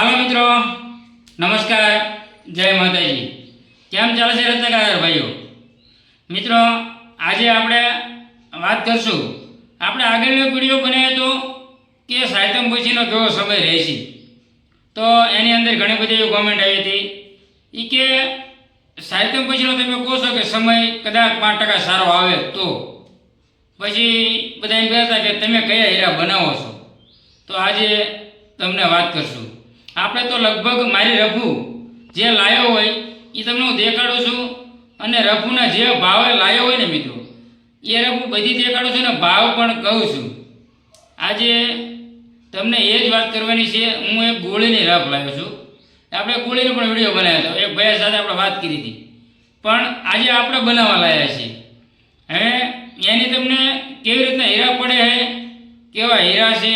હાલો મિત્રો, નમસ્કાર, જય માતાજી। કેમ ચાલે છે રત્નાકર ભાઈઓ? મિત્રો, આજે આપણે વાત કરશું, આપણે આગળનો વિડીયો બનાવ્યો હતો કે સાયતમ પછીનો કેવો સમય રહેશે, તો એની અંદર ઘણી બધી કોમેન્ટ આવી હતી એ કે સાયતમ પછીનો તમે કહો છો કે સમય કદાચ 5% સારો આવે તો પછી બધા એમ કહેતા કે તમે કયા હીરા બનાવો છો, તો આજે તમને વાત કરશું। આપણે તો લગભગ મારી રફુ જે લાયો હોય એ તમને હું દેખાડું છું, અને રફુના જે ભાવે લાયો હોય ને મિત્રો એ રફુ બધી દેખાડું છું ને ભાવ પણ કહું છું। આજે તમને એ જ વાત કરવાની છે। હું એક ગોળીની રફ લાવ્યો છું, આપણે ગોળીનો પણ વિડીયો બનાવ્યો હતો, એક ભાઈ સાથે આપણે વાત કરી હતી, પણ આજે આપણે બનાવવા લાવ્યા છીએ। હવે એની તમને કેવી રીતના હીરા પડે છે, કેવા હીરા છે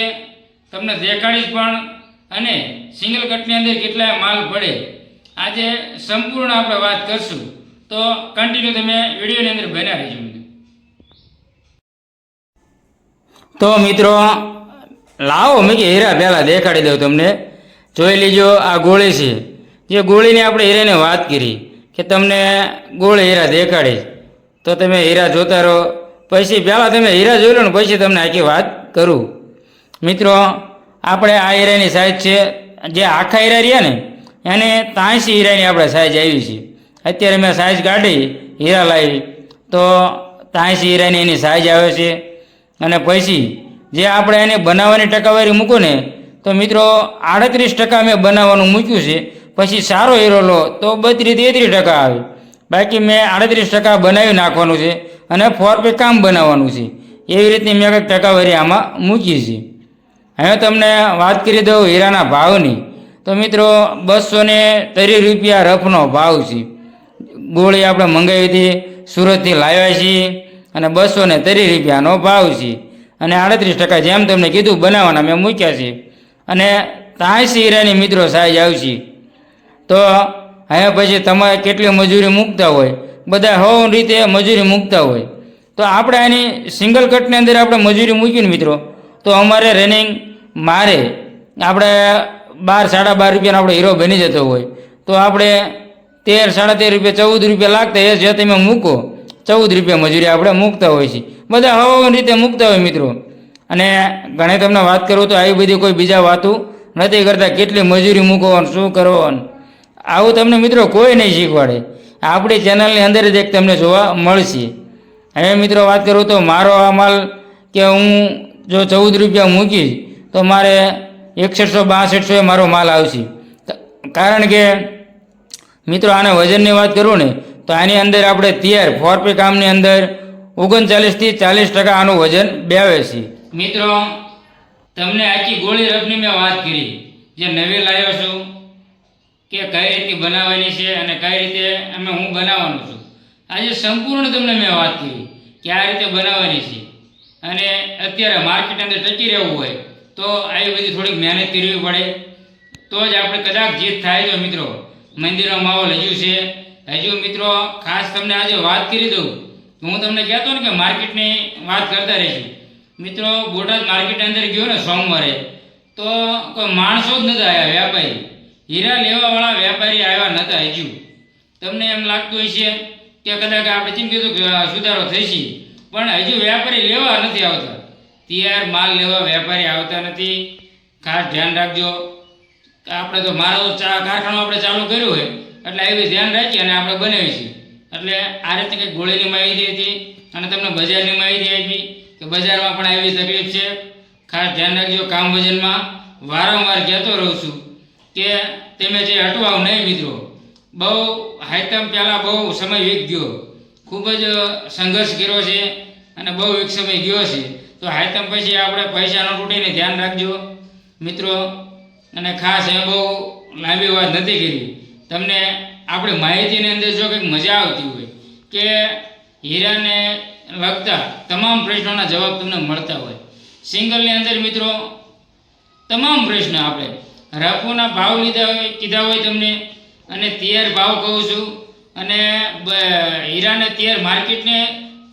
તમને દેખાડીશ પણ, અને સિંગલ કટની અંદર કેટલા માલ પડે આજે સંપૂર્ણ આપણે વાત કરશું, તો કન્ટિન્યુ તમે વિડીયોની અંદર બન્યા રહેજો। તો મિત્રો લાવો મેં કે હીરા પહેલાં દેખાડી દઉં તમને, જોઈ લીજો। આ ગોળી છે, જે ગોળીની આપણે હીરાની વાત કરી કે તમને ગોળી હીરા દેખાડીશ, તો તમે હીરા જોતા રહો, પછી પહેલાં તમે હીરા જોઈ લો ને પછી તમને આખી વાત કરું। મિત્રો આપણે આ હીરાની સાઇઝ છે, જે આખા હીરા રહ્યા ને એને 83 હીરાની આપણે સાઇઝ આવી છે। અત્યારે મેં સાઇઝ કાઢી હીરા લાવી તો 83 હીરાની એની સાઇઝ આવે છે। અને પછી જે આપણે એને બનાવવાની ટકાવારી મૂકો ને તો મિત્રો 38% મેં બનાવવાનું મૂક્યું છે, પછી સારો હીરો લો તો 32-33% આવે, બાકી મેં 38% બનાવી નાખવાનું છે અને 4 કામ બનાવવાનું છે, એવી રીતની મેં કંઈક ટકાવારી આમાં મૂકી છે। હવે તમને વાત કરી દઉં હીરાના ભાવની, તો મિત્રો 230 રૂપિયા રફનો ભાવ છે। ગોળી આપણે મંગાવી હતી, સુરતથી લાવ્યા છીએ, અને 230 રૂપિયાનો ભાવ છે, અને 38% જેમ તમને કીધું બનાવવાના મેં મૂક્યા છે, અને 83 હીરાની મિત્રો સાઈઝ આવશે। તો હવે પછી તમારે કેટલી મજૂરી મૂકતા હોય, બધા હવ રીતે મજૂરી મૂકતા હોય, તો આપણે આની સિંગલ કટની અંદર આપણે મજૂરી મૂકીને મિત્રો તો અમારે રનિંગ મારે આપણે 12-12.5 રૂપિયાનો આપણે હીરો બની જતો હોય, તો આપણે 13-13.5 રૂપિયા 14 રૂપિયા લાગતા, એ જે તમે મૂકો 14 રૂપિયા મજૂરી આપણે મૂકતા હોય છે, બધા હવ રીતે મૂકતા હોય મિત્રો। અને ઘણે તમને વાત કરું તો આવી બધી કોઈ બીજા વાતો નથી કરતા, કેટલી મજૂરી મૂકો શું કરો આવું તમને મિત્રો કોઈ નહીં શીખવાડે, આપણી ચેનલની અંદર જ એક તમને જોવા મળશે। હવે મિત્રો વાત કરું તો મારો આ માલ કે હું જો 14 રૂપિયા મૂકીશ તો મારે 6100-6200 મારો માલ આવશે, કારણ કે મિત્રો આને વજનની વાત કરું ને તો આની અંદર આપણે તૈયાર 4 કામની અંદર 39-40% આનું વજન બેવે છે। મિત્રો તમને આખી ગોળી રફની મેં વાત કરી, જે નવી લાવ્યો છું કે કઈ રીતે બનાવવાની છે અને કઈ રીતે અમે હું બનાવવાનું છું, આજે સંપૂર્ણ તમને મેં વાત કરી કે આ રીતે બનાવવાની છે। અને અત્યારે માર્કેટ અંદર ટકી રહેવું હોય તો આવી બધી થોડીક મહેનત કરવી પડે, તો જ આપણે કદાચ જીત થાય। તો મિત્રો મંદિરનો માહોલ હજુ છે, હજુ મિત્રો ખાસ તમને આજે વાત કરી દઉં, હું તમને કહેતો ને કે માર્કેટની વાત કરતા રહીશું। મિત્રો બોટાદ માર્કેટ અંદર ગયો ને સોમવારે તો કોઈ માણસો જ નહોતા આવ્યા, વ્યાપારી હીરા લેવાવાળા વેપારી આવ્યા નહોતા હજુ। તમને એમ લાગતું હશે કે કદાચ આપણે જેમ કીધું કે સુધારો થશે, પણ હજુ વેપારી લેવા નથી આવતા, તૈયાર માલ લેવા વેપારી આવતા નથી। ખાસ ધ્યાન રાખજો, આપણે તો મારો ચા કારખાનું આપણે ચાલુ કર્યું હોય એટલે આવી ધ્યાન રાખીએ અને આપણે બનાવીએ છીએ। એટલે આ રીતે કંઈક ગોળીની માહિતી હતી, અને તમને બજારની માહિતી આપી કે બજારમાં પણ આવી તકલીફ છે, ખાસ ધ્યાન રાખજો। કામ વજનમાં વારંવાર કહેતો રહું છું કે તમે જે હટવાઓ નહીં મિત્રો, બહુ હાઈતમ પહેલાં બહુ સમય વીત ગયો, ખૂબ જ સંઘર્ષ કર્યો છે અને બહુ એક સમય ગયો છે, તો હાઈતમ પછી આપણે પૈસાનો તૂટીને ધ્યાન રાખજો મિત્રો। અને ખાસ એ બહુ લાંબી વાત નથી કરી, તમને આપણી માહિતીની અંદર જો કંઈક મજા આવતી હોય કે હીરાને લગતા તમામ પ્રશ્નોના જવાબ તમને મળતા હોય, સિંગલની અંદર મિત્રો તમામ પ્રશ્ન આપણે રફોના ભાવ કીધા હોય તમને, અને તૈયાર ભાવ કહું છું, અને હીરાને તૈયાર માર્કેટને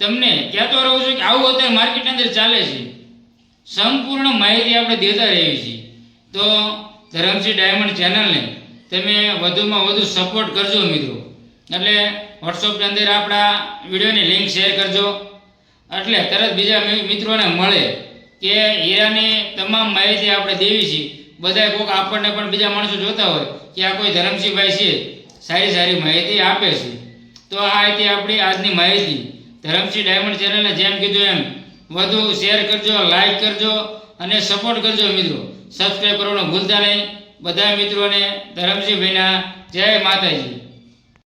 તમને કહેતો રહું છું કે આવું અત્યારે માર્કેટની અંદર ચાલે છે, સંપૂર્ણ માહિતી આપણે દેતા રહીએ છીએ। તો ધરમસિંહ ડાયમંડ ચેનલને તમે વધુમાં વધુ સપોર્ટ કરજો મિત્રો. એટલે વોટ્સઅપની અંદર આપણા વિડીયોની લિંક શેર કરજો, એટલે તરત બીજા મિત્રોને મળે કે હીરાની તમામ માહિતી આપણે દેવી છીએ. બધા કોઈક આપણને પણ બીજા માણસો જોતા હોય કે આ કોઈ ધરમસિંહભાઈ છે, સારી સારી માહિતી આપે છે. તો આ હતી આપણી આજની માહિતી. ધરમસિંહ ડાયમંડ ચેનલને જેમ કીધું એમ વધુ શેર કરજો, લાઈક કરજો અને સપોર્ટ કરજો મિત્રો. સબસ્ક્રાઈબ કરવાનું ભૂલતા નહીં. બધા મિત્રોને ધરમસિંહભાઈના જય માતાજી.